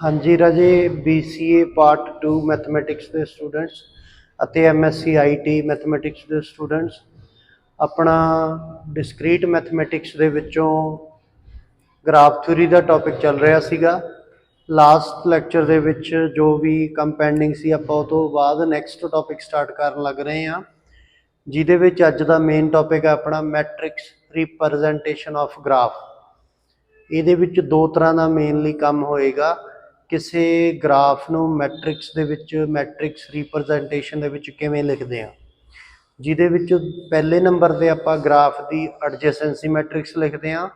हाँ जी राजे BCA part 2 mathematics के students ਅਤੇ MSc IT मैथमैटिक्स के स्टूडेंट्स अपना डिस्क्रीट मैथमैटिक्स ਦੇ ਵਿੱਚੋਂ ਗ੍ਰਾਫ ਥਿਊਰੀ ਦਾ ਟੌਪਿਕ ਚੱਲ ਰਿਹਾ ਸੀਗਾ। ਲਾਸਟ ਲੈਕਚਰ ਦੇ ਵਿੱਚ ਜੋ ਵੀ ਕੰਮ ਪੈਂਡਿੰਗ ਸੀ ਆਪਾਂ ਉਹ ਤੋਂ ਬਾਅਦ ਨੈਕਸਟ ਟੌਪਿਕ ਸਟਾਰਟ ਕਰਨ ਲੱਗ ਰਹੇ ਹਾਂ, ਜਿਹਦੇ ਵਿੱਚ ਅੱਜ ਦਾ ਮੇਨ ਟੌਪਿਕ ਹੈ ਆਪਣਾ ਮੈਟ੍ਰਿਕਸ ਰਿਪਰੈਜ਼ੈਂਟੇਸ਼ਨ ਆਫ ਗ੍ਰਾਫ। ਇਹਦੇ ਵਿੱਚ ਦੋ ਤਰ੍ਹਾਂ ਦਾ ਮੇਨਲੀ ਕੰਮ ਹੋਏਗਾ। ਕਿਸੇ ਗ੍ਰਾਫ ਨੂੰ ਮੈਟ੍ਰਿਕਸ ਦੇ ਵਿੱਚ ਮੈਟ੍ਰਿਕਸ ਰਿਪਰੈਜ਼ੈਂਟੇਸ਼ਨ ਦੇ ਵਿੱਚ ਕਿਵੇਂ ਲਿਖਦੇ ਹਾਂ, ਜਿਹਦੇ ਵਿੱਚ ਪਹਿਲੇ ਨੰਬਰ 'ਤੇ ਆਪਾਂ ਗ੍ਰਾਫ ਦੀ ਐਡਜੈਸੈਂਸੀ ਮੈਟ੍ਰਿਕਸ ਲਿਖਦੇ ਹਾਂ,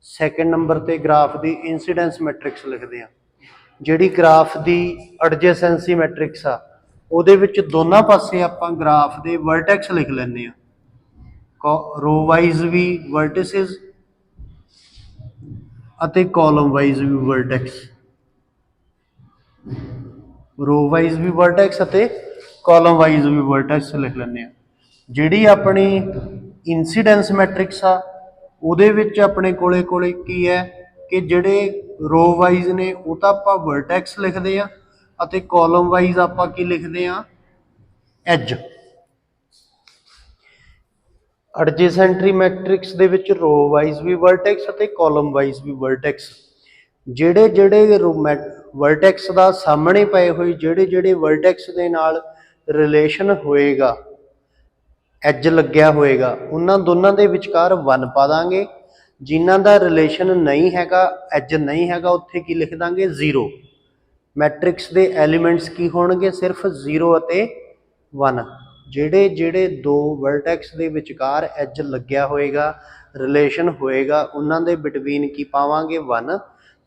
ਸੈਕਿੰਡ ਨੰਬਰ 'ਤੇ ਗ੍ਰਾਫ ਦੀ ਇੰਸੀਡੈਂਸ ਮੈਟ੍ਰਿਕਸ ਲਿਖਦੇ ਹਾਂ। ਜਿਹੜੀ ਗ੍ਰਾਫ ਦੀ ਐਡਜੈਸੈਂਸੀ ਮੈਟ੍ਰਿਕਸ ਆ ਉਹਦੇ ਵਿੱਚ ਦੋਨਾਂ ਪਾਸੇ ਆਪਾਂ ਗ੍ਰਾਫ ਦੇ ਵਰਟੈਕਸ ਲਿਖ ਲੈਂਦੇ ਹਾਂ, ਰੋ ਵਾਈਜ਼ ਵੀ ਵਰਟਿਸਿਸ ਅਤੇ ਕਾਲਮ ਵਾਈਜ਼ ਵੀ ਵਰਟੈਕਸ, ਰੋ ਵਾਈਜ਼ ਵੀ ਵਰਟੈਕਸ ਅਤੇ ਕਾਲਮ ਵਾਈਜ਼ ਵੀ ਵਰਟੈਕਸ ਲਿਖ ਲੈਂਦੇ ਹਾਂ। ਜਿਹੜੀ ਆਪਣੀ ਇੰਸੀਡੈਂਸ ਮੈਟ੍ਰਿਕਸ ਆ ਉਹਦੇ ਵਿੱਚ ਆਪਣੇ ਕੋਲੇ ਕੀ ਹੈ ਕਿ ਜਿਹੜੇ ਰੋ ਵਾਈਜ਼ ਨੇ ਉਹ ਤਾਂ ਆਪਾਂ ਵਰਟੈਕਸ ਲਿਖਦੇ ਆ ਅਤੇ ਕਾਲਮ ਵਾਈਜ਼ ਆਪਾਂ ਕੀ ਲਿਖਦੇ ਆ, ਐਜ। ਐਡਜੈਸੈਂਟਰੀ ਮੈਟ੍ਰਿਕਸ ਦੇ ਵਿੱਚ ਰੋ ਵਾਈਜ਼ ਵੀ ਵਰਟੈਕਸ ਅਤੇ ਕਾਲਮ ਵਾਈਜ਼ ਵੀ ਵਰਟੈਕਸ। ਜਿਹੜੇ ਵਰਟੈਕਸ ਦਾ ਸਾਹਮਣੇ ਪਏ ਹੋਏ ਜਿਹੜੇ ਵਰਟੈਕਸ ਦੇ ਨਾਲ ਰਿਲੇਸ਼ਨ ਹੋਏਗਾ, ਐਜ ਲੱਗਿਆ ਹੋਏਗਾ, ਉਹਨਾਂ ਦੋਨਾਂ ਦੇ ਵਿਚਕਾਰ 1 ਪਾ ਦਾਂਗੇ। ਜਿਨ੍ਹਾਂ ਦਾ ਰਿਲੇਸ਼ਨ ਨਹੀਂ ਹੈਗਾ, ਐਜ ਨਹੀਂ ਹੈਗਾ, ਉੱਥੇ ਕੀ ਲਿਖ ਦਾਂਗੇ, 0। ਮੈਟ੍ਰਿਕਸ ਦੇ ਐਲੀਮੈਂਟਸ ਕੀ ਹੋਣਗੇ, ਸਿਰਫ 0 ਅਤੇ 1। ਜਿਹੜੇ ਦੋ ਵਰਟੈਕਸ ਦੇ ਵਿਚਕਾਰ ਐਜ ਲੱਗਿਆ ਹੋਏਗਾ, ਰਿਲੇਸ਼ਨ ਹੋਏਗਾ, ਉਹਨਾਂ ਦੇ ਬਿਟਵੀਨ ਕੀ ਪਾਵਾਂਗੇ, 1।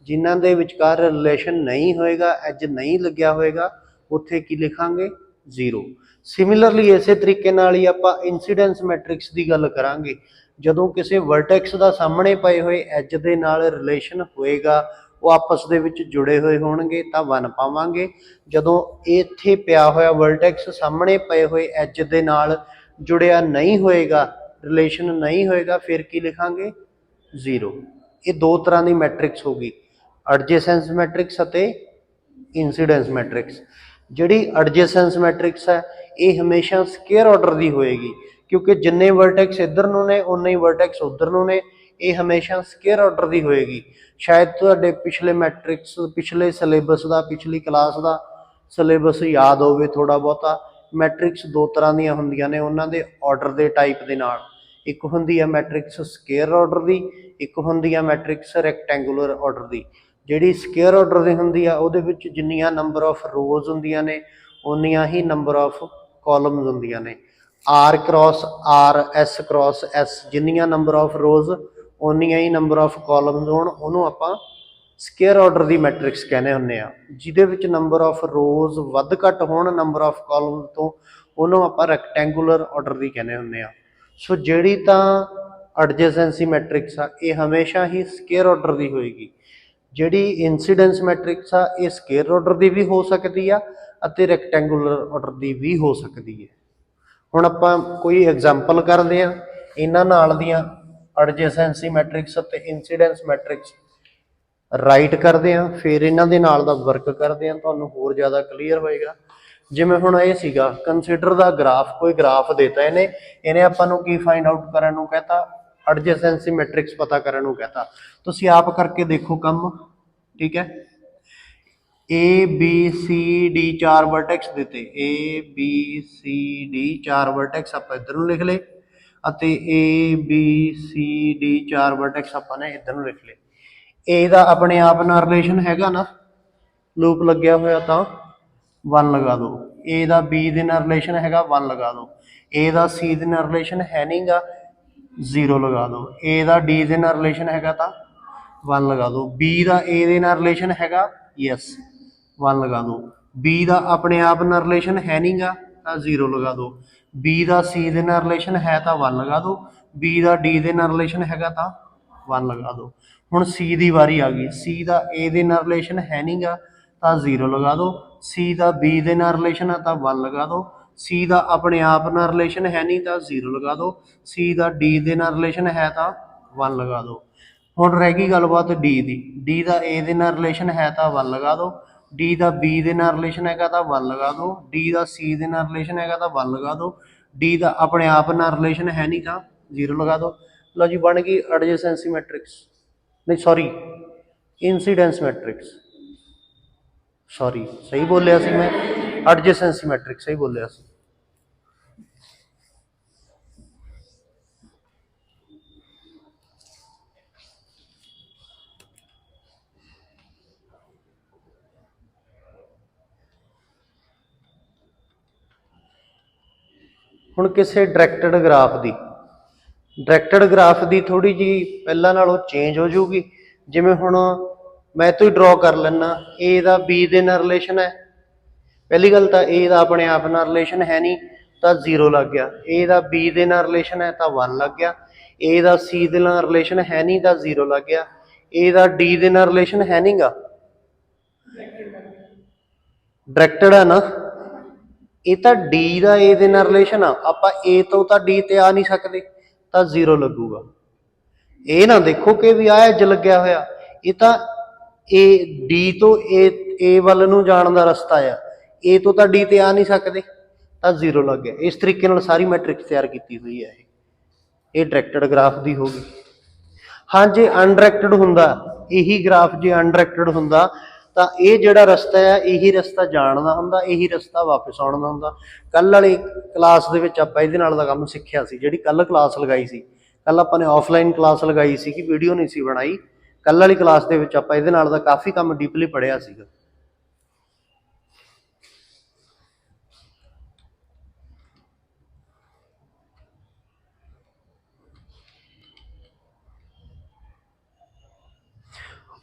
ਜਿਨ੍ਹਾਂ ਦੇ ਵਿਚਕਾਰ ਰਿਲੇਸ਼ਨ ਨਹੀਂ ਹੋਏਗਾ, ਐਜ ਨਹੀਂ ਲੱਗਿਆ ਹੋਏਗਾ, ਉੱਥੇ ਕੀ ਲਿਖਾਂਗੇ, 0। ਸਿਮਿਲਰਲੀ ਇਸੇ ਤਰੀਕੇ ਨਾਲ ਹੀ ਆਪਾਂ ਇੰਸੀਡੈਂਸ ਮੈਟ੍ਰਿਕਸ ਦੀ ਗੱਲ ਕਰਾਂਗੇ। ਜਦੋਂ ਕਿਸੇ ਵਰਟੈਕਸ ਦਾ ਸਾਹਮਣੇ ਪਏ ਹੋਏ ਐਜ ਦੇ ਨਾਲ ਰਿਲੇਸ਼ਨ ਹੋਏਗਾ, ਉਹ ਆਪਸ ਦੇ ਵਿੱਚ ਜੁੜੇ ਹੋਏ ਹੋਣਗੇ ਤਾਂ 1 ਪਾਵਾਂਗੇ। ਜਦੋਂ ਇੱਥੇ ਪਿਆ ਹੋਇਆ ਵਰਟੈਕਸ ਸਾਹਮਣੇ ਪਏ ਹੋਏ ਐਜ ਦੇ ਨਾਲ ਜੁੜਿਆ ਨਹੀਂ ਹੋਏਗਾ, ਰਿਲੇਸ਼ਨ ਨਹੀਂ ਹੋਏਗਾ, ਫਿਰ ਕੀ ਲਿਖਾਂਗੇ, 0। ਇਹ ਦੋ ਤਰ੍ਹਾਂ ਦੀ ਮੈਟ੍ਰਿਕਸ ਹੋ ਗਈ, ਐਡਜੈਸੈਂਸ ਮੈਟ੍ਰਿਕਸ ਅਤੇ ਇੰਸੀਡੈਂਸ ਮੈਟ੍ਰਿਕਸ। ਜਿਹੜੀ ਐਡਜੈਸੈਂਸ ਮੈਟ੍ਰਿਕਸ ਹੈ ਇਹ ਹਮੇਸ਼ਾ ਸਕੁਏਅਰ ਆਰਡਰ ਦੀ ਹੋਏਗੀ, ਕਿਉਂਕਿ ਜਿੰਨੇ ਵਰਟੈਕਸ ਇੱਧਰ ਨੂੰ ਨੇ ਉਨੇ ਹੀ ਵਰਟੈਕਸ ਉੱਧਰ ਨੂੰ ਨੇ। ਇਹ ਹਮੇਸ਼ਾ ਸਕੁਏਅਰ ਆਰਡਰ ਦੀ ਹੋਏਗੀ। ਸ਼ਾਇਦ ਤੁਹਾਡੇ ਪਿਛਲੇ ਸਿਲੇਬਸ ਦਾ, ਪਿਛਲੀ ਕਲਾਸ ਦਾ ਸਿਲੇਬਸ ਯਾਦ ਹੋਵੇ ਥੋੜ੍ਹਾ ਬਹੁਤਾ। ਮੈਟ੍ਰਿਕਸ ਦੋ ਤਰ੍ਹਾਂ ਦੀਆਂ ਹੁੰਦੀਆਂ ਨੇ ਉਹਨਾਂ ਦੇ ਆਰਡਰ ਦੇ ਟਾਈਪ ਦੇ ਨਾਲ। ਇੱਕ ਹੁੰਦੀ ਹੈ ਮੈਟ੍ਰਿਕਸ ਸਕੁਏਅਰ ਆਰਡਰ ਦੀ, ਇੱਕ ਹੁੰਦੀ ਹੈ ਮੈਟ੍ਰਿਕਸ ਰੈਕਟੈਂਗੂਲਰ ਆਰਡਰ ਦੀ। ਜਿਹੜੀ ਸਕੁਏਅਰ ਆਰਡਰ ਦੀ ਹੁੰਦੀ ਆ ਉਹਦੇ ਵਿੱਚ ਜਿੰਨੀਆਂ ਨੰਬਰ ਆਫ ਰੋਜ਼ ਹੁੰਦੀਆਂ ਨੇ ਉਨੀਆਂ ਹੀ ਨੰਬਰ ਆਫ ਕਾਲਮਸ ਹੁੰਦੀਆਂ ਨੇ। R × R, S × S, ਜਿੰਨੀਆਂ ਨੰਬਰ ਆਫ ਰੋਜ਼ ਉਨੀਆਂ ਹੀ ਨੰਬਰ ਆਫ ਕਾਲਮਸ ਹੋਣ, ਉਹਨੂੰ ਆਪਾਂ ਸਕੁਏਅਰ ਆਰਡਰ ਦੀ ਮੈਟ੍ਰਿਕਸ ਕਹਿੰਦੇ ਹੁੰਦੇ ਆ। ਜਿਹਦੇ ਵਿੱਚ ਨੰਬਰ ਆਫ ਰੋਜ਼ ਵੱਧ ਘੱਟ ਹੋਣ ਨੰਬਰ ਆਫ ਕਾਲਮਸ ਤੋਂ, ਉਹਨੂੰ ਆਪਾਂ ਰੈਕਟੈਂਗੂਲਰ ਆਰਡਰ ਦੀ ਕਹਿੰਦੇ ਹੁੰਦੇ ਆ। ਸੋ ਜਿਹੜੀ ਤਾਂ ਐਡਜੈਸੈਂਸੀ ਮੈਟ੍ਰਿਕਸ ਆ ਇਹ ਹਮੇਸ਼ਾ ਹੀ ਸਕੁਏਅਰ ਆਰਡਰ ਦੀ ਹੋਏਗੀ। ਜਿਹੜੀ ਇੰਸੀਡੈਂਸ ਮੈਟ੍ਰਿਕਸ ਆ ਇਹ ਸਕੁਏਅਰ ਆਰਡਰ ਦੀ ਵੀ ਹੋ ਸਕਦੀ ਆ ਅਤੇ ਰੈਕਟੈਂਗੂਲਰ ਆਰਡਰ ਦੀ ਵੀ ਹੋ ਸਕਦੀ ਹੈ। ਹੁਣ ਆਪਾਂ ਕੋਈ ਐਗਜ਼ਾਮਪਲ ਕਰਦੇ ਹਾਂ ਇਹਨਾਂ ਨਾਲ ਦੀਆਂ, ਐਡਜੈਸੈਂਸੀ ਮੈਟ੍ਰਿਕਸ ਅਤੇ ਇੰਸੀਡੈਂਸ ਮੈਟ੍ਰਿਕਸ ਰਾਈਟ ਕਰਦੇ ਹਾਂ, ਫਿਰ ਇਹਨਾਂ ਦੇ ਨਾਲ ਦਾ ਵਰਕ ਕਰਦੇ ਹਾਂ, ਤੁਹਾਨੂੰ ਹੋਰ ਜ਼ਿਆਦਾ ਕਲੀਅਰ ਹੋਏਗਾ। ਜਿਵੇਂ ਹੁਣ ਇਹ ਸੀਗਾ, ਕੰਸੀਡਰ ਦਾ ਗ੍ਰਾਫ, ਕੋਈ ਗ੍ਰਾਫ ਦੇਤਾ ਇਹਨੇ ਆਪਾਂ ਨੂੰ ਕੀ ਫਾਈਂਡ ਆਊਟ ਕਰਨ ਨੂੰ ਕਹਿਤਾ, ਐਡਜੈਸੈਂਸੀ ਮੈਟ੍ਰਿਕਸ ਪਤਾ ਕਰਨ ਨੂੰ ਕਹਿਤਾ। ਤੁਸੀਂ ਆਪ ਕਰਕੇ ਦੇਖੋ ਕੰਮ, ਠੀਕ ਹੈ। ABCD 4 ਵਰਟੈਕਸ ਦਿੱਤੇ, ABCD 4 ਵਰਟੈਕਸ ਆਪਾਂ ਇੱਧਰ ਨੂੰ ਲਿਖ ਲਏ ਅਤੇ ABCD 4 ਵਰਟੈਕਸ ਆਪਾਂ ਨੇ ਇੱਧਰ ਨੂੰ ਲਿਖ ਲਏ। A ਦਾ ਆਪਣੇ ਆਪ ਨਾਲ ਰਿਲੇਸ਼ਨ ਹੈਗਾ ਨਾ, ਲੂਪ ਲੱਗਿਆ ਹੋਇਆ ਤਾਂ 1 ਲਗਾ ਦਿਓ। A ਦਾ B ਦੇ ਨਾਲ ਰਿਲੇਸ਼ਨ ਹੈਗਾ, 1 ਲਗਾ ਦਿਓ। A ਦਾ C ਦੇ ਨਾਲ ਰਿਲੇਸ਼ਨ ਹੈ ਨਹੀਂ ਗਾ, 0 ਲਗਾ ਦਿਓ। A ਦਾ D ਦੇ ਨਾਲ ਰਿਲੇਸ਼ਨ ਹੈਗਾ ਤਾਂ 1 ਲਗਾ ਦਿਓ। B ਦਾ A ਦੇ ਨਾਲ ਰਿਲੇਸ਼ਨ ਹੈਗਾ, ਯੈਸ, 1 ਲਗਾ ਦਿਓ। B ਦਾ ਆਪਣੇ ਆਪ ਨਾਲ ਰਿਲੇਸ਼ਨ ਹੈ ਨਹੀਂ ਗਾ ਤਾਂ 0 ਲਗਾ ਦਿਓ। B ਦਾ C ਦੇ ਨਾਲ ਰਿਲੇਸ਼ਨ ਹੈ ਤਾਂ 1 ਲਗਾ ਦਿਓ। B ਦਾ D ਦੇ ਨਾਲ ਰਿਲੇਸ਼ਨ ਹੈਗਾ ਤਾਂ 1 ਲਗਾ ਦਿਓ। ਹੁਣ C ਦੀ ਵਾਰੀ ਆ ਗਈ। C ਦਾ A ਦੇ ਨਾਲ ਰਿਲੇਸ਼ਨ ਹੈ ਨਹੀਂ ਗਾ ਤਾਂ 0 ਲਗਾ ਦਿਓ। C ਦਾ B ਦੇ ਨਾਲ ਰਿਲੇਸ਼ਨ ਹੈ ਤਾਂ 1 ਲਗਾ ਦਿਓ। C ਦਾ ਆਪਣੇ ਆਪ ਨਾਲ ਰਿਲੇਸ਼ਨ ਹੈ ਨਹੀਂ ਤਾਂ 0 ਲਗਾ ਦਿਓ। C ਦਾ D ਦੇ ਨਾਲ ਰਿਲੇਸ਼ਨ ਹੈ ਤਾਂ 1 ਲਗਾ ਦਿਓ। ਹੁਣ ਰਹਿ ਗਈ ਗੱਲਬਾਤ ਡੀ ਦੀ। ਡੀ ਦਾ ਏ ਦੇ ਨਾਲ ਰਿਲੇਸ਼ਨ ਹੈ ਤਾਂ 1 ਲਗਾ ਦਿਓ, ਡੀ ਦਾ ਬੀ ਦੇ ਨਾਲ ਰਿਲੇਸ਼ਨ ਹੈਗਾ ਤਾਂ 1 ਲਗਾ ਦਿਓ, ਡੀ ਦਾ ਸੀ ਦੇ ਨਾਲ ਰਿਲੇਸ਼ਨ ਹੈਗਾ ਤਾਂ 1 ਲਗਾ ਦਿਓ, ਡੀ ਦਾ ਆਪਣੇ ਆਪ ਨਾਲ ਰਿਲੇਸ਼ਨ ਹੈ ਨਹੀਂ ਤਾਂ 0 ਲਗਾ ਦਿਓ। ਲਓ ਜੀ ਬਣ ਗਈ ਐਡਜੈਸੈਂਸੀ ਮੈਟ੍ਰਿਕਸ, ਨਹੀਂ ਸੌਰੀ ਇੰਸੀਡੈਂਸ ਮੈਟ੍ਰਿਕਸ, ਸੌਰੀ ਸਹੀ ਬੋਲਿਆ ਸੀ ਮੈਂ, ਐਡਜੈਸੈਂਸੀ ਮੈਟ੍ਰਿਕਸ ਸਹੀ ਬੋਲਿਆ ਸੀ। ਹੁਣ ਕਿਸੇ ਡਾਇਰੈਕਟਡ ਗ੍ਰਾਫ ਦੀ ਥੋੜੀ ਜੀ ਪਹਿਲਾਂ ਨਾਲੋਂ ਚੇਂਜ ਹੋ ਜਾਊਗੀ। ਜਿਵੇਂ ਹੁਣ ਮੈਂ ਤੋਂ ਹੀ ਡਰਾ ਕਰ ਲੈਣਾ, ਏ ਦਾ ਬੀ ਦੇ ਨਾਲ ਰਿਲੇਸ਼ਨ ਹੈ, ਪਹਿਲੀ ਗੱਲ ਤਾਂ ਏ ਦਾ ਆਪਣੇ ਆਪ ਨਾਲ ਰਿਲੇਸ਼ਨ ਹੈ ਨਹੀਂ ਤਾਂ 0 ਲੱਗ ਗਿਆ, ਏ ਦਾ ਬੀ ਦੇ ਨਾਲ ਰਿਲੇਸ਼ਨ ਹੈ ਤਾਂ 1 ਲੱਗ ਗਿਆ, ਏ ਦਾ ਸੀ ਦੇ ਨਾਲ ਰਿਲੇਸ਼ਨ ਹੈ ਨਹੀਂ ਤਾਂ 0 ਲੱਗ ਗਿਆ, ਏ ਦਾ ਡੀ ਦੇ ਨਾਲ ਰਿਲੇਸ਼ਨ ਹੈ ਨਹੀਂਗਾ, ਡਾਇਰੈਕਟਡ ਹੈ ਨਾ, ਇਹ ਤਾਂ ਡੀ ਦਾ ਏ ਦੇ ਨਾਲ ਰਿਲੇਸ਼ਨ ਆ, ਆਪਾਂ ਏ ਤੋਂ ਤਾਂ ਡੀ ਤੇ ਆ ਨਹੀਂ ਸਕਦੇ ਤਾਂ 0 ਲੱਗੂਗਾ। ਇਹ ਨਾ ਦੇਖੋ ਕਿ ਵੀ ਆ ਐਜ ਲੱਗਿਆ ਹੋਇਆ, ਇਹ ਤਾਂ ਏ ਡੀ ਤੋਂ ਏ ਵੱਲ ਨੂੰ ਜਾਣ ਦਾ ਰਸਤਾ ਆ, ਏ ਤੋਂ ਤਾਂ ਡੀ ਤੇ ਆ ਨਹੀਂ ਸਕਦੇ ਤਾਂ 0 ਲੱਗ ਗਿਆ। ਇਸ ਤਰੀਕੇ ਨਾਲ ਸਾਰੀ ਮੈਟ੍ਰਿਕਸ ਤਿਆਰ ਕੀਤੀ ਹੋਈ ਹੈ ਇਹ ਡਾਇਰੈਕਟਡ ਗ੍ਰਾਫ ਦੀ ਹੋ ਗਈ। ਹਾਂ ਜੇ ਅਨਡਾਇਰੈਕਟਡ ਹੁੰਦਾ, ਇਹੀ ਗ੍ਰਾਫ ਜੇ ਅਨਡਾਇਰੈਕਟਡ ਹੁੰਦਾ ਤਾਂ ਇਹ ਜਿਹੜਾ ਰਸਤਾ ਆ ਇਹੀ ਰਸਤਾ ਜਾਣ ਦਾ ਹੁੰਦਾ, ਇਹੀ ਰਸਤਾ ਵਾਪਸ ਆਉਣ ਦਾ ਹੁੰਦਾ। ਕੱਲ ਵਾਲੀ ਕਲਾਸ ਦੇ ਵਿੱਚ ਆਪਾਂ ਇਹਦੇ ਨਾਲ ਦਾ ਕੰਮ ਸਿੱਖਿਆ ਸੀ, ਜਿਹੜੀ ਕੱਲ ਕਲਾਸ ਲਗਾਈ ਸੀ, ਕੱਲ ਆਪਾਂ ਨੇ ਆਫਲਾਈਨ ਕਲਾਸ ਲਗਾਈ ਸੀ ਕਿ ਵੀਡੀਓ ਨਹੀਂ ਸੀ ਬਣਾਈ, ਕੱਲ ਵਾਲੀ ਕਲਾਸ ਦੇ ਵਿੱਚ ਆਪਾਂ ਇਹਦੇ ਨਾਲ ਦਾ ਕਾਫੀ ਕੰਮ ਡੀਪਲੀ ਪੜ੍ਹਿਆ ਸੀਗਾ।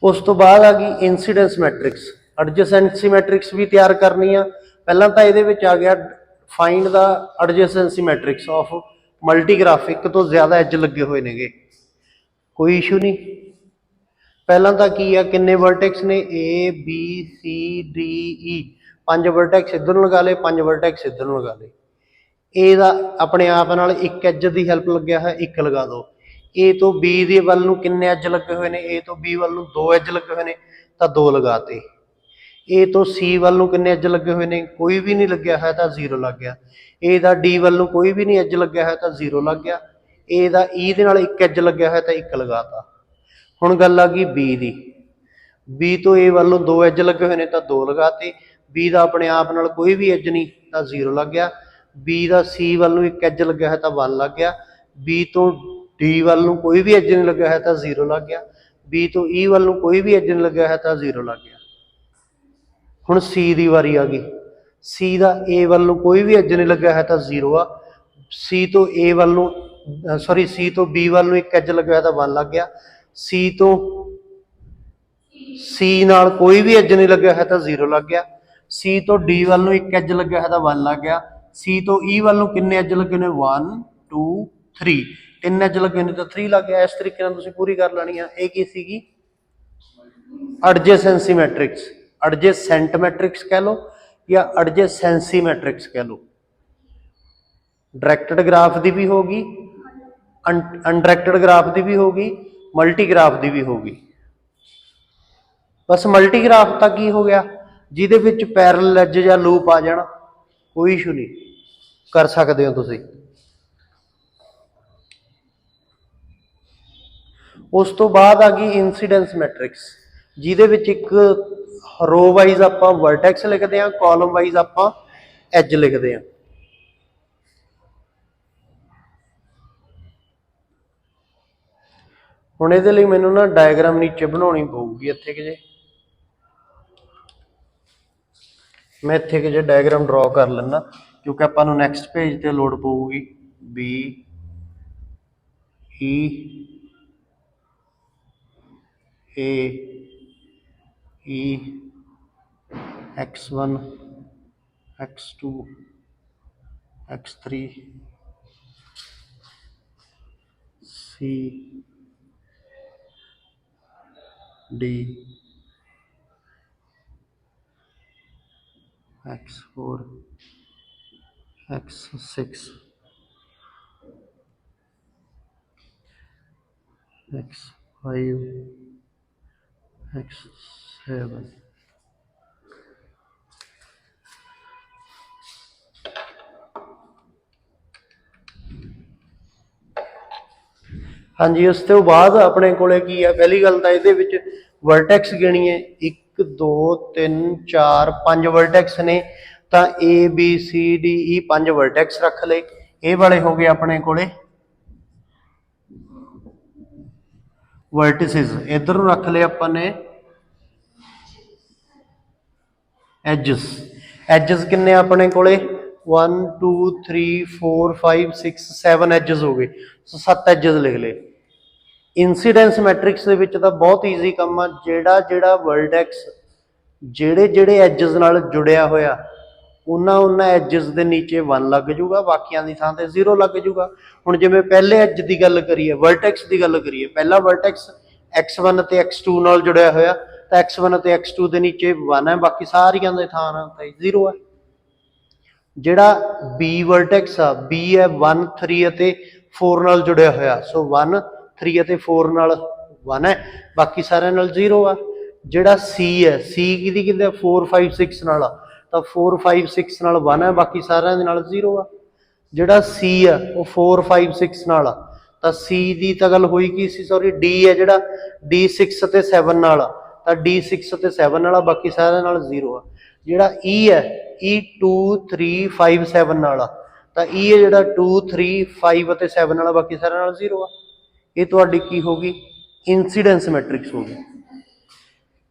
ਉਸ ਤੋਂ ਬਾਅਦ ਆ ਗਈ ਇੰਸੀਡੈਂਸ ਮੈਟ੍ਰਿਕਸ। ਐਡਜੈਸੈਂਸੀ ਮੈਟ੍ਰਿਕਸ ਵੀ ਤਿਆਰ ਕਰਨੀ ਆ। ਪਹਿਲਾਂ ਤਾਂ ਇਹਦੇ ਵਿੱਚ ਆ ਗਿਆ ਫਾਈਂਡ ਦਾ ਐਡਜੈਸੈਂਸੀ ਮੈਟ੍ਰਿਕਸ ਆਫ ਮਲਟੀਗ੍ਰਾਫ, ਇੱਕ ਤੋਂ ਜ਼ਿਆਦਾ ਐਜ ਲੱਗੇ ਹੋਏ ਨੇਗੇ, ਕੋਈ ਇਸ਼ੂ ਨਹੀਂ। ਪਹਿਲਾਂ ਤਾਂ ਕੀ ਆ, ਕਿੰਨੇ ਵਰਟੈਕਸ ਨੇ, A B C D E, 5 ਵਰਟੈਕਸ ਇੱਧਰ ਨੂੰ ਲਗਾ ਲਏ, 5 ਵਰਟੈਕਸ ਇੱਧਰ ਨੂੰ ਲਗਾ ਲਏ। ਏ ਦਾ ਆਪਣੇ ਆਪ ਨਾਲ ਇੱਕ ਐਜ ਦੀ ਹੈਲਪ ਲੱਗਿਆ ਹੈ, 1 ਲਗਾ ਦਿਓ। ਏ ਤੋਂ ਬੀ ਦੇ ਵੱਲ ਨੂੰ ਕਿੰਨੇ ਐਜ ਲੱਗੇ ਹੋਏ ਨੇ, ਏ ਤੋਂ ਬੀ ਵੱਲ ਨੂੰ 2 ਐਜ ਲੱਗੇ ਹੋਏ ਨੇ ਤਾਂ 2 ਲਗਾਤੇ। ਏ ਤੋਂ ਸੀ ਵੱਲ ਨੂੰ ਕਿੰਨੇ ਐਜ ਲੱਗੇ ਹੋਏ ਨੇ, ਕੋਈ ਵੀ ਨਹੀਂ ਲੱਗਿਆ ਹੈ ਤਾਂ 0 ਲੱਗ ਗਿਆ। ਏ ਦਾ ਡੀ ਵੱਲ ਨੂੰ ਕੋਈ ਵੀ ਨਹੀਂ ਐਜ ਲੱਗਿਆ ਹੈ ਤਾਂ 0 ਲੱਗ ਗਿਆ। ਏ ਦਾ ਈ ਦੇ ਨਾਲ ਇੱਕ ਐਜ ਲੱਗਿਆ ਹੈ ਤਾਂ 1 ਲਗਾਤਾ। ਹੁਣ ਗੱਲ ਆ ਗਈ ਬੀ ਦੀ। ਬੀ ਤੋਂ ਏ ਵੱਲ ਨੂੰ 2 ਐਜ ਲੱਗੇ ਹੋਏ ਨੇ ਤਾਂ 2 ਲਗਾਤੇ। ਬੀ ਦਾ ਆਪਣੇ ਆਪ ਨਾਲ ਕੋਈ ਵੀ ਐਜ ਨਹੀਂ ਤਾਂ 0 ਲੱਗ ਗਿਆ। ਬੀ ਦਾ ਸੀ ਵੱਲ ਨੂੰ ਇੱਕ ਐਜ ਲੱਗਿਆ ਹੈ ਤਾਂ 1 ਲੱਗ ਗਿਆ। ਬੀ ਤੋਂ ਡੀ ਵੱਲ ਨੂੰ ਕੋਈ ਵੀ ਐਜ ਨਹੀਂ ਲੱਗਿਆ ਹੈ ਤਾਂ 0 ਲੱਗ ਗਿਆ। ਬੀ ਤੋਂ ਈ ਵੱਲ ਨੂੰ ਕੋਈ ਵੀ ਐਜ ਨਹੀਂ ਲੱਗਿਆ ਹੈ ਤਾਂ 0 ਲੱਗ ਗਿਆ। ਹੁਣ ਸੀ ਦੀ ਵਾਰੀ ਆ ਗਈ। ਸੀ ਦਾ ਏ ਵੱਲ ਨੂੰ ਕੋਈ ਵੀ ਐਜ ਨਹੀਂ ਲੱਗਿਆ ਹੈ ਤਾਂ 0 ਆ। ਸੀ ਤੋਂ ਏ ਵੱਲ ਨੂੰ ਸੀ ਤੋਂ ਬੀ ਵੱਲ ਨੂੰ ਇੱਕ ਐਜ ਲੱਗਿਆ ਹੈ ਤਾਂ 1 ਲੱਗ ਗਿਆ। ਸੀ ਤੋਂ ਸੀ ਨਾਲ ਕੋਈ ਵੀ ਐਜ ਨਹੀਂ ਲੱਗਿਆ ਹੈ ਤਾਂ 0 ਲੱਗ ਗਿਆ। ਸੀ ਤੋਂ ਡੀ ਵੱਲ ਨੂੰ ਇੱਕ ਐਜ ਲੱਗਿਆ ਹੈ ਤਾਂ 1 ਲੱਗ ਗਿਆ। ਸੀ ਤੋਂ ਈ ਵੱਲ ਨੂੰ ਕਿੰਨੇ ਐਜ ਲੱਗੇ ਨੇ, 1 2 3, 3 ਐਜ ਲੱਗੇ ਨੇ ਤਾਂ 3 ਲੱਗ ਗਿਆ। ਇਸ ਤਰੀਕੇ ਨਾਲ ਤੁਸੀਂ ਪੂਰੀ ਕਰ ਲੈਣੀ ਆ। ਇਹ ਕੀ ਸੀਗੀ, ਐਡਜੈਸੈਂਸੀ ਮੈਟ੍ਰਿਕਸ, ਐਡਜੈਸੈਂਟ ਮੈਟ੍ਰਿਕਸ ਕਹਿ ਲਓ ਜਾਂ ਐਡਜੈਸੈਂਸੀ ਮੈਟ੍ਰਿਕਸ ਕਹਿ ਲਓ। ਡਾਇਰੈਕਟਡ ਗ੍ਰਾਫ ਦੀ ਵੀ ਹੋਗੀ, ਅਨਡਾਇਰੈਕਟਡ ਗ੍ਰਾਫ ਦੀ ਵੀ ਹੋਗੀ, ਮਲਟੀਗ੍ਰਾਫ ਦੀ ਵੀ ਹੋਗੀ। ਬਸ ਮਲਟੀਗ੍ਰਾਫ ਤਾਂ ਕੀ ਹੋ ਗਿਆ, ਜਿਹਦੇ ਵਿੱਚ ਪੈਰਲਲ ਐਜ ਜਾਂ ਲੂਪ ਆ ਜਾਣਾ, ਕੋਈ ਇਸ਼ੂ ਨਹੀਂ, ਕਰ ਸਕਦੇ ਹੋ ਤੁਸੀਂ। ਉਸ ਤੋਂ ਬਾਅਦ ਆ ਗਈ ਇੰਸੀਡੈਂਸ ਮੈਟ੍ਰਿਕਸ, ਜਿਹਦੇ ਵਿੱਚ ਇੱਕ ਰੋ ਵਾਈਜ਼ ਆਪਾਂ ਵਰਟੈਕਸ ਲਿਖਦੇ ਹਾਂ, ਕਾਲਮ ਵਾਈਜ਼ ਆਪਾਂ ਐਜ ਲਿਖਦੇ ਹਾਂ। ਹੁਣ ਇਹਦੇ ਲਈ ਮੈਨੂੰ ਨਾ ਡਾਇਗਰਾਮ ਨੀਚੇ ਬਣਾਉਣੀ ਪਊਗੀ, ਇੱਥੇ ਕਿ ਜੇ ਮੈਂ ਇੱਥੇ ਕਿ ਜੇ ਡਾਇਗਰਾਮ ਡਰਾ ਕਰ ਲੈਣਾ, ਕਿਉਂਕਿ ਆਪਾਂ ਨੂੰ ਨੈਕਸਟ ਪੇਜ ਤੇ ਲੋੜ ਪਊਗੀ। ਬੀ ਈ ਏ ਈ x1 x2 x3 C D x4 x6 x5 5x7। हाँ जी, उस तो बाद अपने कोले की है, पहली गल तो ये वर्टैक्स गिणीए 1 2 3 4 5 वर्टैक्स ने, तो ABCDE 5 वर्टैक्स रख ले। ये वाले हो गए अपने कोले वर्टिसिस। इधर रख ले अपने एजस। एजस किन्ने अपने कोले 1 2 3 4 5 6 7 एजस हो गए, 7 एजस लिख ले। इंसीडेंस मैट्रिक्स के विच तां बहुत ईजी काम आ, जेड़ा जेड़ा वर्टेक्स जेड़े जेड़े एजस नाल जुड़िया होया उन्हां एजस के नीचे 1 लग जूगा, बाकियां दी थां ते 0 लग जूगा। हुण जिवें पहले एज की गल करिए, वर्टेक्स की गल करिए, पहला वर्टेक्स x1 ते x2 नाल जुड़िया होया, तो x1 ते x2 के नीचे 1 है, बाकी सारियां दे थां ते 0 है। जिहड़ा B वर्टेक्स आ, B है 1 3 ते 4 नाल जुड़िया होया, सो 1 3 ते 4 नाल 1 है, बाकी सारे नाल 0 आ। जिहड़ा C है, C किहदी किहदे 4 5 6 नाल आ, तो 4 5 6 नाल 1 है, बाकी सारे दे नाल 0 आ। जिहड़ा C है वो 4 5 6 नाल आ, तो C दी तां गल होई की सी, सॉरी D है जिहड़ा D 6 ते 7 नाल आ, तो D 6 ते 7 नाल आ, बाकी सारे नाल 0 आ। जिहड़ा E है E 2 3 5 7 नाल आ, तो E है जिहड़ा 2 3 5 ते 7 नाल, बाकी सारे नाल 0 आ। ये तुहाडी की होगी इंसीडेंस मैट्रिक्स होगी।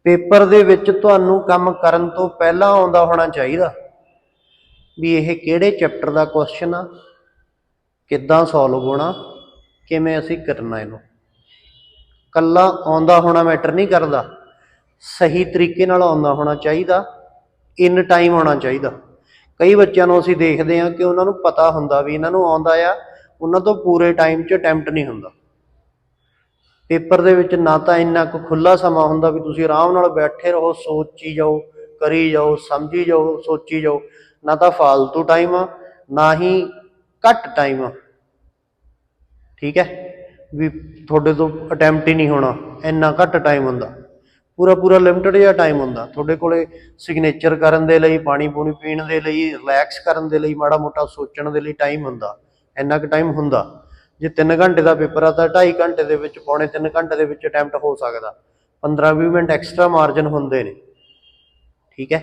पेपर दे विच तुहानूं काम करन तो पहला आउंदा होना चाहिए भी यह किहड़े चैप्टर का क्वेश्चन आ, किद्दां सॉल्व होना, किवें असीं करना। इहनूं कल्ला आउंदा होना मैटर नहीं करदा, सही तरीके नाल आउंदा होना चाहिए, इन टाइम आउणा चाहिए। कई बच्चों को असीं देखते हैं कि उन्होंने पता हुंदा भी इन्हां नूं आउंदा आ, उन्हां तो पूरे टाइम च अटैम्प्ट नहीं हुंदा। पेपर दे विच ना तो इन्ना को खुला समा हुंदा भी तुसीं आराम नाल बैठे रहो, सोची जाओ, करी जाओ, समझी जाओ, सोची जाओ, ना तो फालतू टाइम आ, ना ही घट टाइम आ। ठीक है भी थोड़े तो अटैम्प्ट ही नहीं होना, इन्ना घट टाइम हुंदा, पूरा पूरा लिमिटेड जिहा टाइम हुंदा। थोड़े कोले सिग्नेचर करन दे लई, पानी पूनी पीण दे लई, रिलैक्स करन दे लई, माड़ा मोटा सोचण दे लई टाइम हुंदा, इन्ना क टाइम हुंदा। जे 3 घंटे का पेपर आ तो 2.5 घंटे दे विच, पौने 3 घंटे दे विच अटैम्प्ट हो सकदा, 15-20 मिनट एक्सट्रा मार्जन हुंदे ने। ठीक है,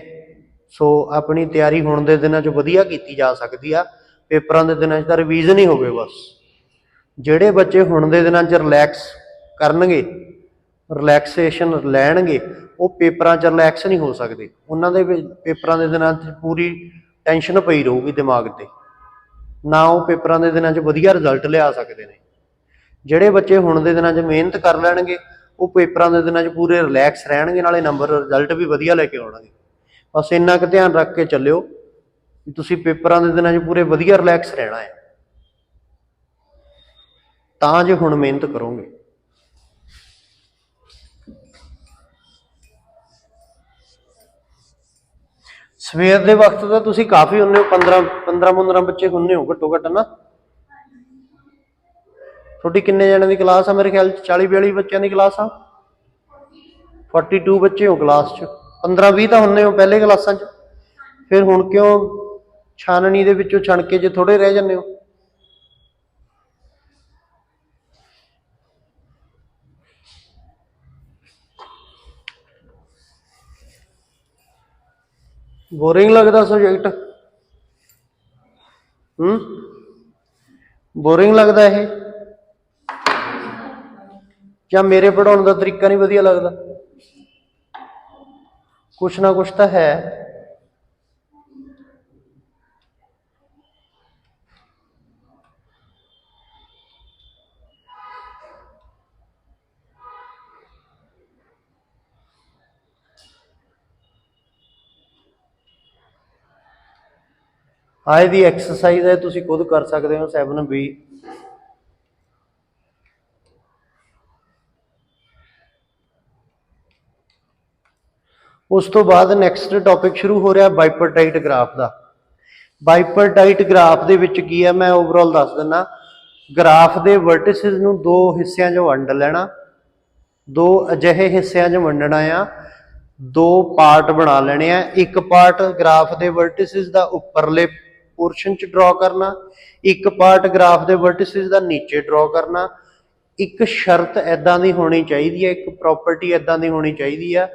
सो अपनी तैयारी हुण दे दिनां च वधिया कीती जा सकदी आ, पेपरां दे दिनां च तां रिवीजन ही होवे बस। ਜਿਹੜੇ ਬੱਚੇ ਹੁਣ ਦੇ ਦਿਨਾਂ 'ਚ ਰਿਲੈਕਸ ਕਰਨਗੇ, ਰਿਲੈਕਸੇਸ਼ਨ ਲੈਣਗੇ, ਉਹ ਪੇਪਰਾਂ 'ਚ ਰਿਲੈਕਸ ਨਹੀਂ ਹੋ ਸਕਦੇ। ਉਹਨਾਂ ਦੇ ਪੇਪਰਾਂ ਦੇ ਦਿਨਾਂ 'ਚ ਪੂਰੀ ਟੈਨਸ਼ਨ ਪਈ ਰਹੂਗੀ ਦਿਮਾਗ 'ਤੇ, ਨਾ ਉਹ ਪੇਪਰਾਂ ਦੇ ਦਿਨਾਂ 'ਚ ਵਧੀਆ ਰਿਜ਼ਲਟ ਲਿਆ ਸਕਦੇ ਨੇ। ਜਿਹੜੇ ਬੱਚੇ ਹੁਣ ਦੇ ਦਿਨਾਂ 'ਚ ਮਿਹਨਤ ਕਰ ਲੈਣਗੇ, ਉਹ ਪੇਪਰਾਂ ਦੇ ਦਿਨਾਂ 'ਚ ਪੂਰੇ ਰਿਲੈਕਸ ਰਹਿਣਗੇ, ਨਾਲੇ ਨੰਬਰ ਰਿਜ਼ਲਟ ਵੀ ਵਧੀਆ ਲੈ ਕੇ ਆਉਣਗੇ। ਬਸ ਇੰਨਾ ਕੁ ਧਿਆਨ ਰੱਖ ਕੇ ਚੱਲਿਓ ਵੀ ਤੁਸੀਂ ਪੇਪਰਾਂ ਦੇ ਦਿਨਾਂ 'ਚ ਪੂਰੇ ਵਧੀਆ ਰਿਲੈਕਸ ਰਹਿਣਾ ਹੈ, ਤਾਂ ਜੇ ਹੁਣ ਮਿਹਨਤ ਕਰੋਗੇ। ਸਵੇਰ ਦੇ ਵਕਤ ਤਾਂ ਤੁਸੀਂ ਕਾਫੀ ਹੁੰਦੇ ਹੋ, 15 ਬੱਚੇ ਹੁੰਦੇ ਹੋ ਘੱਟੋ ਘੱਟ ਨਾ। ਤੁਹਾਡੀ ਕਿੰਨੇ ਜਣਿਆਂ ਦੀ ਕਲਾਸ ਆ? ਮੇਰੇ ਖਿਆਲ 'ਚ 40-42 ਬੱਚਿਆਂ ਦੀ ਕਲਾਸ ਆ। 42 ਬੱਚੇ ਹੋ ਕਲਾਸ 'ਚ, 15-20 ਤਾਂ ਹੁੰਦੇ ਹੋ ਪਹਿਲੇ ਕਲਾਸਾਂ 'ਚ। ਫਿਰ ਹੁਣ ਕਿਉਂ ਛਾਨਣੀ ਦੇ ਵਿੱਚੋਂ ਛਣ ਕੇ ਜੇ ਥੋੜੇ ਰਹਿ ਜਾਂਦੇ ਹੋ? बोरिंग लगता सब्जैक्ट? बोरिंग लगता है या मेरे पढ़ाने का तरीका नहीं वधिया लगता? कुछ ना कुछ तो है। आज दी एक्सरसाइज है, तुसी खुद कर सकते हो 7B। उस तो बाद नैक्सट टॉपिक शुरू हो रहा बाइपरटाइट ग्राफ का। बाइपरटाइट ग्राफ दे विच की है, मैं ओवरऑल दस दिना। ग्राफ के वर्टिसिस नूं 2 हिस्सों 'ਚ वंड लेना, दो अजिहे हिस्सों 'ਚ वंडना आ, दो पार्ट बना लेने आ। एक पार्ट ग्राफ के वर्टिसिस का उपरले पोर्शन च ड्रॉ करना, एक पार्ट ग्राफ के वर्टिसिस का नीचे ड्रॉ करना। एक शर्त इदां दी होनी चाहिए, एक प्रॉपर्टी इदां दी होनी चाहिए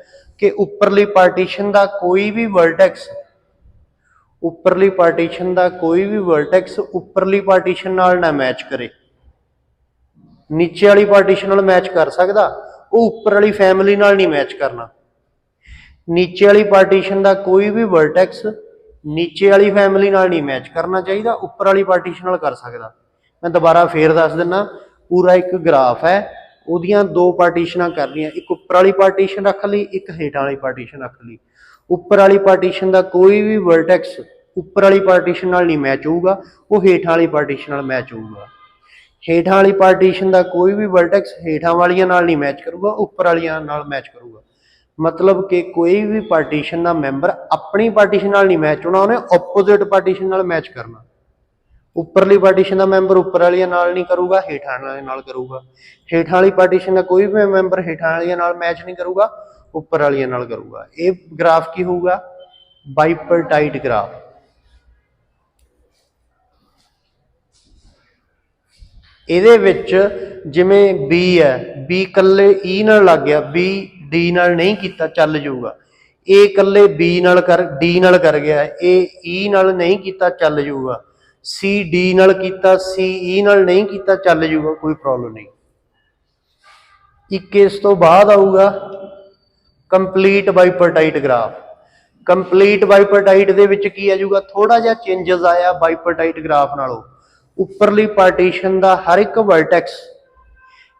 कि उपरली पार्टीशन का कोई भी वर्टेक्स, उपरली पार्टीशन का कोई भी वर्टेक्स उपरली पार्टीशन नाल ना मैच करे। नीचे वाली पार्टीशन नाल मैच कर सकदा, वो उपर वाली फैमिली नाल नहीं मैच करना। नीचे वाली पार्टीशन का कोई भी वर्टेक्स नीचे वाली फैमिली नाल नहीं मैच करना चाहिए, उपर वाली पार्टीशन नाल कर सकदा। मैं दोबारा फिर दस दिना, पूरा एक ग्राफ है, उहदियां दो पार्टीशन कर लिया, एक उपर वाली पार्टीशन रख ली, एक हेठां वाली पार्टीशन रख ली। उपर वाली पार्टीशन का कोई भी वर्टेक्स उपर वाली पार्टीशन नाल नहीं मैच होऊगा, वो हेठां वाली पार्टीशन नाल मैच होऊगा। हेठां वाली पार्टीशन का कोई भी वर्टेक्स हेठां वालियां नाल नहीं मैच करूगा, उपर वालियां नाल मैच करूगा। मतलब कि कोई भी पार्टीशन का मैंबर अपनी पार्टीशन नाल नहीं मैच होना, उन्हें ओपोजिट पार्टीशन नाल मैच करना। उपरली पार्टीशन का मैंबर उपर वालियां नाल नहीं करूगा, हेठां वालियां नाल करूगा। हेठां वाली पार्टीशन का कोई भी मैंबर हेठां वालियां नाल मैच नहीं करूगा, उपर वालियां नाल करूगा। ये ग्राफ की होगा? Bipartite graph. ਇਹਦੇ ਵਿੱਚ ਜਿਵੇਂ B ਹੈ, B ਕੱਲੇ E ਨਾਲ ਲੱਗ ਗਿਆ, B D ਨਾਲ ਨਹੀਂ ਕੀਤਾ, ਚੱਲ ਜਾਊਗਾ। A ਕੱਲੇ B ਨਾਲ ਕਰ D ਨਾਲ ਕਰ ਗਿਆ, A E ਨਾਲ ਨਹੀਂ ਕੀਤਾ, ਚੱਲ ਜਾਊਗਾ। C D ਨਾਲ ਕੀਤਾ, C E ਨਾਲ ਨਹੀਂ ਕੀਤਾ, ਚੱਲ ਜਾਊਗਾ, ਕੋਈ ਪ੍ਰੋਬਲਮ ਨਹੀਂ। ਇੱਕ ਇਸ ਤੋਂ ਬਾਅਦ ਆਊਗਾ ਕੰਪਲੀਟ ਬਾਈਪਰਟਾਈਟ ਗ੍ਰਾਫ। ਕੰਪਲੀਟ ਬਾਈਪਰਟਾਈਟ ਦੇ ਵਿੱਚ ਕੀ ਆ ਜਾਊਗਾ? ਥੋੜਾ ਜਿਹਾ ਚੇਂਜਸ ਆਇਆ ਬਾਈਪਰਟਾਈਟ ਗ੍ਰਾਫ ਨਾਲੋਂ। उपरली पार्टीशन का हर एक वर्टेक्स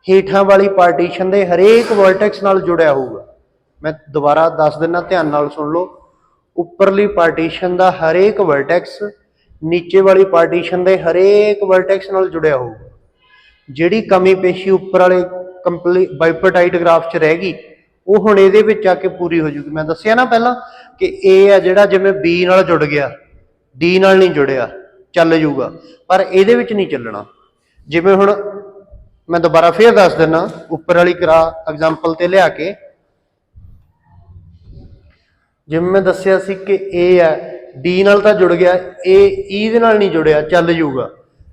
हेठां वाली पार्टीशन के हरेक वर्टेक्स नाल जुड़िया होगा। मैं दोबारा दस देना, ध्यान नाल सुन लो। उपरली पार्टीशन का हरेक वर्टेक्स नीचे वाली पार्टीशन के हरेक वर्टेक्स नाल जुड़िया होगा। जिहड़ी कमी पेशी उपर वाले कंपलीट बाइपर्टाइट ग्राफ च रह गई, वो हुण इहदे विच आके पूरी हो जूगी। मैं दस्सिया ना पहला कि ए है जिहड़ा जिवें बी नाल जुड़ गया, डी नाल नहीं जुड़िया, चल जूगा, पर ये नहीं चलना। जिमें हुण मैं दोबारा फिर दस देना, उपर वाली करा एग्जाम्पल ते लिया के, जिमें मैं दसिया सी कि ए है डी नाल तां जुड़ गया, ए ई दे नाल नहीं जुड़िया, चल जूगा।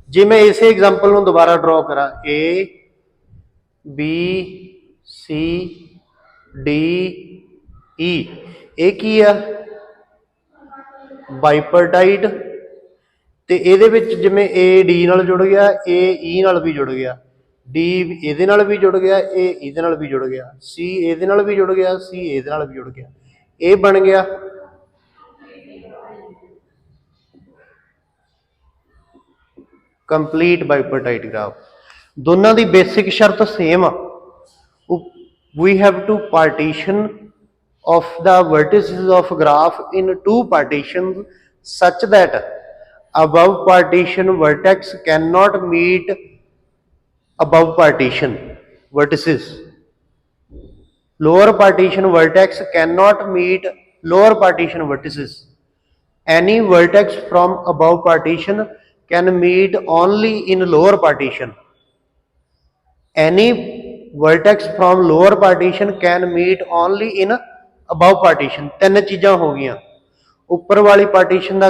जे मैं इस एग्जाम्पल नूं दोबारा ड्रॉ करा, A B C D E, ये की है? बाइपर्टाइट। तो ये जिमें ए डी नाल जुड़ गया, ए ई नाल भी जुड़ गया, डी ए नाल भी जुड़ गया, ए इहदे नाल भी जुड़ गया, सी ए नाल भी जुड़ गया, सी ए नाल भी जुड़ गया। ये बन गया कंप्लीट बाइपर्टाइट ग्राफ। दोनों की बेसिक शर्त सेम आ। We have to partition of the vertices of graph in two partitions such that above partition vertex cannot meet above partition vertices, lower partition vertex cannot meet lower partition vertices. Any vertex from above partition can meet only in lower partition. Any vertex from lower partition can meet only in above partition। तीन चीज़ां हो गई। उपर वाली partition का